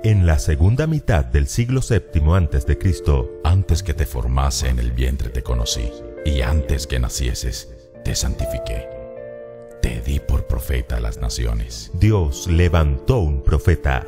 En la segunda mitad del siglo VII a.C., Antes que te formase en el vientre te conocí, y antes que nacieses te santifiqué. Te di por profeta a las naciones. Dios levantó un profeta.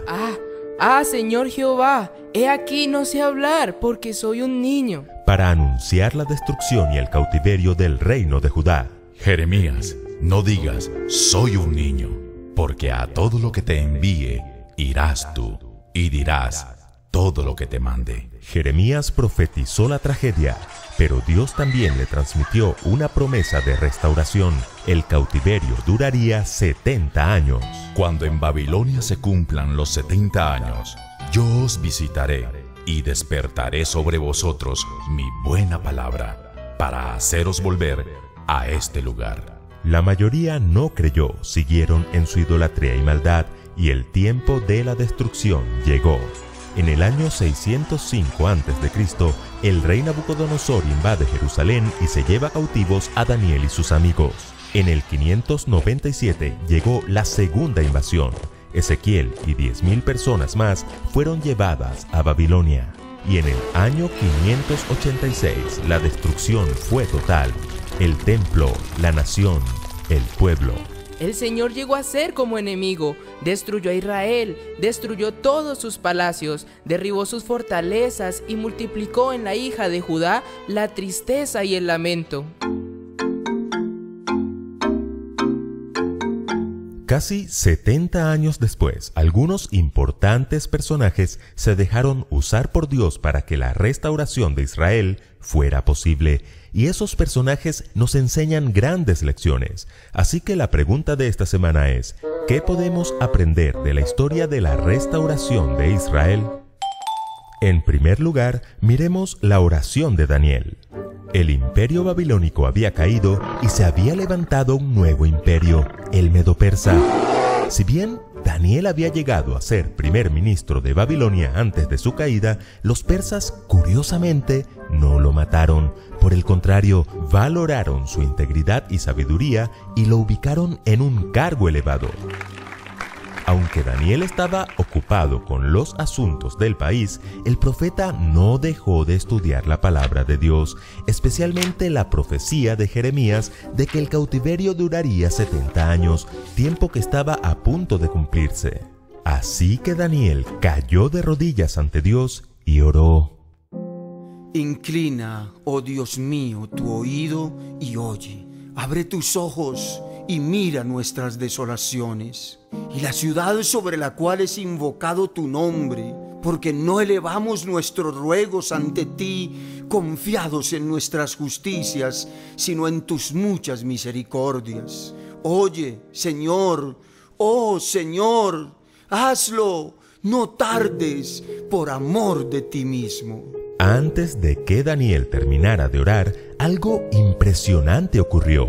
Señor Jehová, he aquí no sé hablar porque soy un niño. Para anunciar la destrucción y el cautiverio del reino de Judá. Jeremías, no digas, soy un niño, porque a todo lo que te envíe irás tú, y dirás todo lo que te mande. Jeremías profetizó la tragedia, pero Dios también le transmitió una promesa de restauración. El cautiverio duraría 70 años. Cuando en Babilonia se cumplan los 70 años, yo os visitaré y despertaré sobre vosotros mi buena palabra, para haceros volver a este lugar. La mayoría no creyó, siguieron en su idolatría y maldad, y el tiempo de la destrucción llegó. En el año 605 a.C., el rey Nabucodonosor invade Jerusalén y se lleva cautivos a Daniel y sus amigos. En el 597 llegó la segunda invasión. Ezequiel y 10.000 personas más fueron llevadas a Babilonia. Y en el año 586 la destrucción fue total. El templo, la nación, el pueblo. El Señor llegó a ser como enemigo, destruyó a Israel, destruyó todos sus palacios, derribó sus fortalezas y multiplicó en la hija de Judá la tristeza y el lamento. Casi 70 años después, algunos importantes personajes se dejaron usar por Dios para que la restauración de Israel fuera posible. Y esos personajes nos enseñan grandes lecciones. Así que la pregunta de esta semana es, ¿qué podemos aprender de la historia de la restauración de Israel? En primer lugar, miremos la oración de Daniel. El imperio babilónico había caído y se había levantado un nuevo imperio, el medo-persa. Si bien Daniel había llegado a ser primer ministro de Babilonia antes de su caída, los persas, curiosamente, no lo mataron. Por el contrario, valoraron su integridad y sabiduría y lo ubicaron en un cargo elevado. Aunque Daniel estaba ocupado con los asuntos del país, el profeta no dejó de estudiar la palabra de Dios, especialmente la profecía de Jeremías de que el cautiverio duraría 70 años, tiempo que estaba a punto de cumplirse. Así que Daniel cayó de rodillas ante Dios y oró. Inclina, oh Dios mío, tu oído y oye. Abre tus ojos y mira nuestras desolaciones y la ciudad sobre la cual es invocado tu nombre, porque no elevamos nuestros ruegos ante ti confiados en nuestras justicias, sino en tus muchas misericordias. Oye, Señor, oh Señor, hazlo, no tardes, por amor de ti mismo. Antes de que Daniel terminara de orar, algo impresionante ocurrió.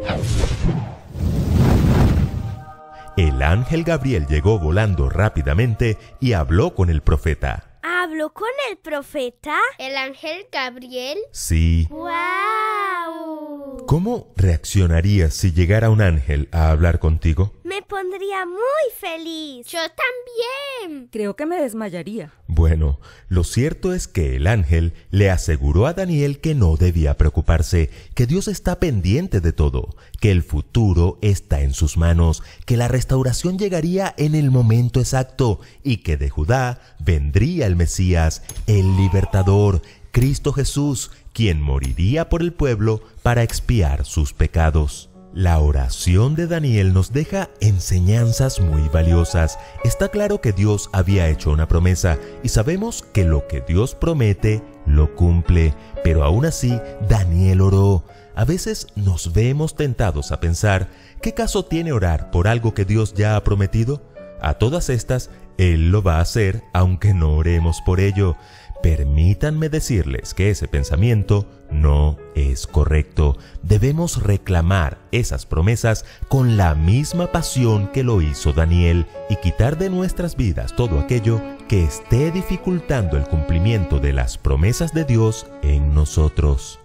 El ángel Gabriel llegó volando rápidamente y habló con el profeta. ¿Habló con el profeta? ¿El ángel Gabriel? Sí. ¡Guau! ¿Cómo reaccionarías si llegara un ángel a hablar contigo? Me pondría muy feliz. Yo también. Creo que me desmayaría. Bueno, lo cierto es que el ángel le aseguró a Daniel que no debía preocuparse, que Dios está pendiente de todo, que el futuro está en sus manos, que la restauración llegaría en el momento exacto y que de Judá vendría el Mesías, el libertador, Cristo Jesús, quien moriría por el pueblo para expiar sus pecados. La oración de Daniel nos deja enseñanzas muy valiosas. Está claro que Dios había hecho una promesa y sabemos que lo que Dios promete lo cumple, pero aún así Daniel oró. A veces nos vemos tentados a pensar, ¿qué caso tiene orar por algo que Dios ya ha prometido? A todas estas, Él lo va a hacer aunque no oremos por ello. Permítanme decirles que ese pensamiento no es correcto. Debemos reclamar esas promesas con la misma pasión que lo hizo Daniel y quitar de nuestras vidas todo aquello que esté dificultando el cumplimiento de las promesas de Dios en nosotros.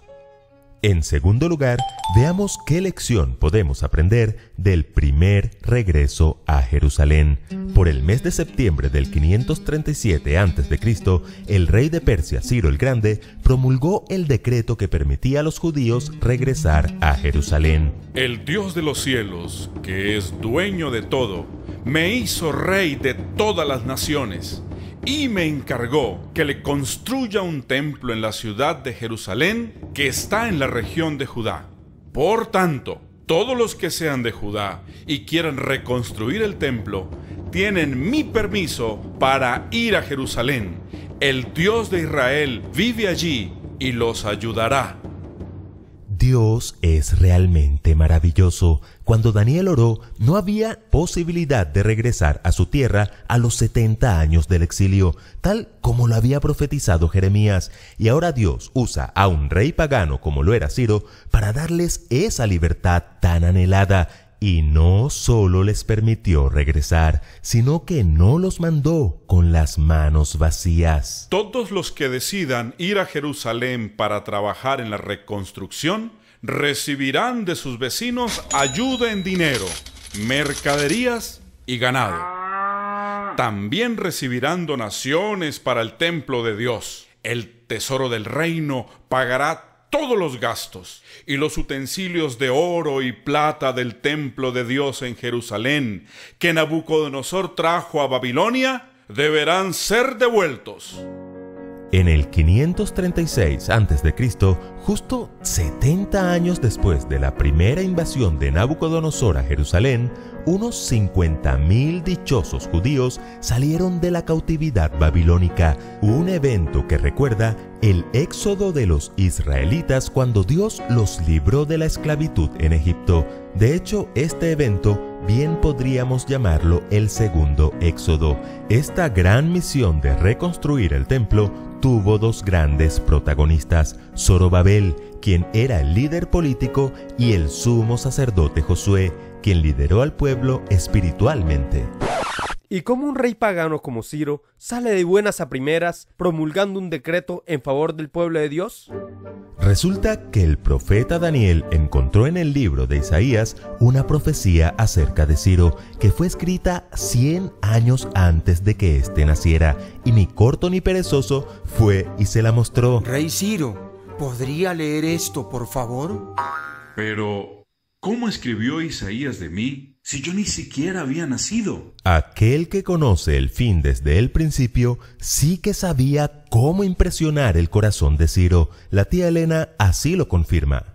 En segundo lugar, veamos qué lección podemos aprender del primer regreso a Jerusalén. Por el mes de septiembre del 537 a.C., el rey de Persia, Ciro el Grande, promulgó el decreto que permitía a los judíos regresar a Jerusalén. El Dios de los cielos, que es dueño de todo, me hizo rey de todas las naciones y me encargó que le construya un templo en la ciudad de Jerusalén, que está en la región de Judá. Por tanto, todos los que sean de Judá y quieran reconstruir el templo, tienen mi permiso para ir a Jerusalén. El Dios de Israel vive allí y los ayudará. Dios es realmente maravilloso. Cuando Daniel oró, no había posibilidad de regresar a su tierra a los 70 años del exilio, tal como lo había profetizado Jeremías. Y ahora Dios usa a un rey pagano como lo era Ciro para darles esa libertad tan anhelada. Y no solo les permitió regresar, sino que no los mandó con las manos vacías. Todos los que decidan ir a Jerusalén para trabajar en la reconstrucción recibirán de sus vecinos ayuda en dinero, mercaderías y ganado. También recibirán donaciones para el templo de Dios. El tesoro del reino pagará todos los gastos, y los utensilios de oro y plata del templo de Dios en Jerusalén, que Nabucodonosor trajo a Babilonia, deberán ser devueltos. En el 536 a.C., justo 70 años después de la primera invasión de Nabucodonosor a Jerusalén, unos 50.000 dichosos judíos salieron de la cautividad babilónica, un evento que recuerda el éxodo de los israelitas cuando Dios los libró de la esclavitud en Egipto. De hecho, este evento bien podríamos llamarlo el segundo éxodo. Esta gran misión de reconstruir el templo tuvo dos grandes protagonistas: Zorobabel, quien era el líder político, y el sumo sacerdote Josué, quien lideró al pueblo espiritualmente. ¿Y cómo un rey pagano como Ciro sale de buenas a primeras promulgando un decreto en favor del pueblo de Dios? Resulta que el profeta Daniel encontró en el libro de Isaías una profecía acerca de Ciro que fue escrita 100 años antes de que éste naciera, y ni corto ni perezoso fue y se la mostró. Rey Ciro, ¿podría leer esto, por favor? Pero, ¿cómo escribió Isaías de mí si yo ni siquiera había nacido? Aquel que conoce el fin desde el principio sí que sabía cómo impresionar el corazón de Ciro. La tía Elena así lo confirma.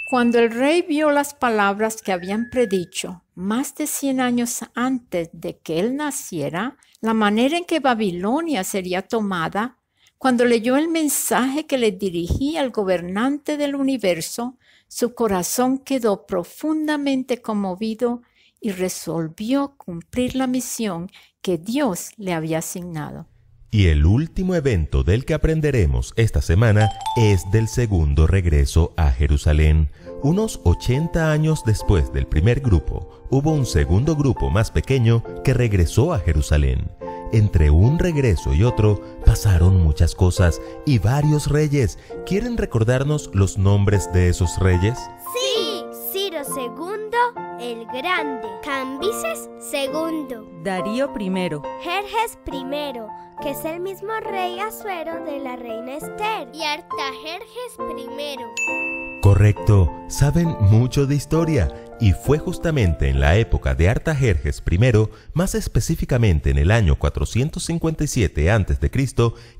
Cuando el rey vio las palabras que habían predicho más de 100 años antes de que él naciera, la manera en que Babilonia sería tomada, cuando leyó el mensaje que le dirigía el gobernante del universo, su corazón quedó profundamente conmovido y resolvió cumplir la misión que Dios le había asignado. Y el último evento del que aprenderemos esta semana es del segundo regreso a Jerusalén. Unos 80 años después del primer grupo, hubo un segundo grupo más pequeño que regresó a Jerusalén. Entre un regreso y otro pasaron muchas cosas y varios reyes. ¿Quieren recordarnos los nombres de esos reyes? Sí, Ciro II el Grande, Cambises II, Darío I, Jerjes I, que es el mismo rey Asuero de la reina Esther, y Artajerjes I. Correcto, saben mucho de historia, y fue justamente en la época de Artajerjes I, más específicamente en el año 457 a.C.,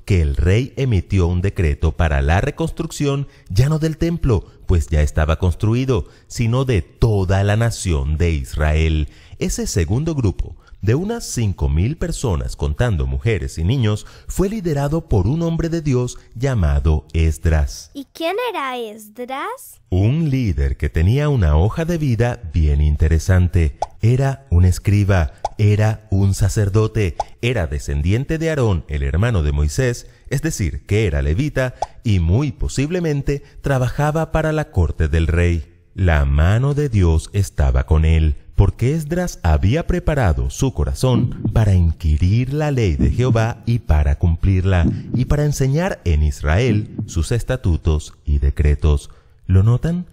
que el rey emitió un decreto para la reconstrucción ya no del templo, pues ya estaba construido, sino de toda la nación de Israel. Ese segundo grupo, de unas 5.000 personas contando mujeres y niños, fue liderado por un hombre de Dios llamado Esdras. ¿Y quién era Esdras? Un líder que tenía una hoja de vida bien interesante. Era un escriba, era un sacerdote, era descendiente de Aarón, el hermano de Moisés, es decir, que era levita, y muy posiblemente trabajaba para la corte del rey. La mano de Dios estaba con él, porque Esdras había preparado su corazón para inquirir la ley de Jehová y para cumplirla, y para enseñar en Israel sus estatutos y decretos. ¿Lo notan?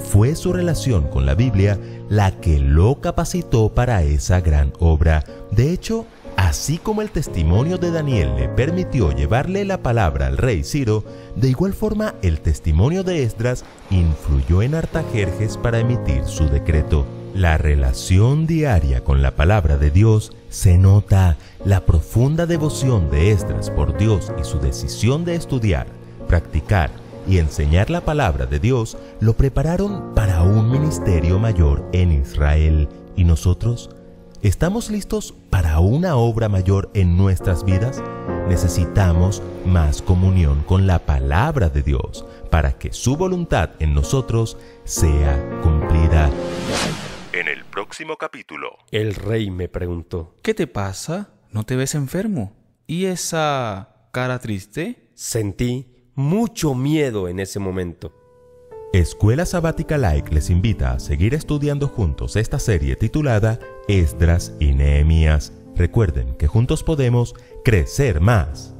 Fue su relación con la Biblia la que lo capacitó para esa gran obra. De hecho, así como el testimonio de Daniel le permitió llevarle la palabra al rey Ciro, de igual forma el testimonio de Esdras influyó en Artajerjes para emitir su decreto. La relación diaria con la palabra de Dios se nota. La profunda devoción de Esdras por Dios y su decisión de estudiar, practicar y enseñar la palabra de Dios lo prepararon para un ministerio mayor en Israel. ¿Y nosotros? ¿Estamos listos para una obra mayor en nuestras vidas? Necesitamos más comunión con la palabra de Dios para que su voluntad en nosotros sea cumplida. En el próximo capítulo, el rey me preguntó: ¿qué te pasa? ¿No te ves enfermo? ¿Y esa cara triste? Sentí mucho miedo en ese momento. Escuela Sabática Like les invita a seguir estudiando juntos esta serie titulada Esdras y Nehemías. Recuerden que juntos podemos crecer más.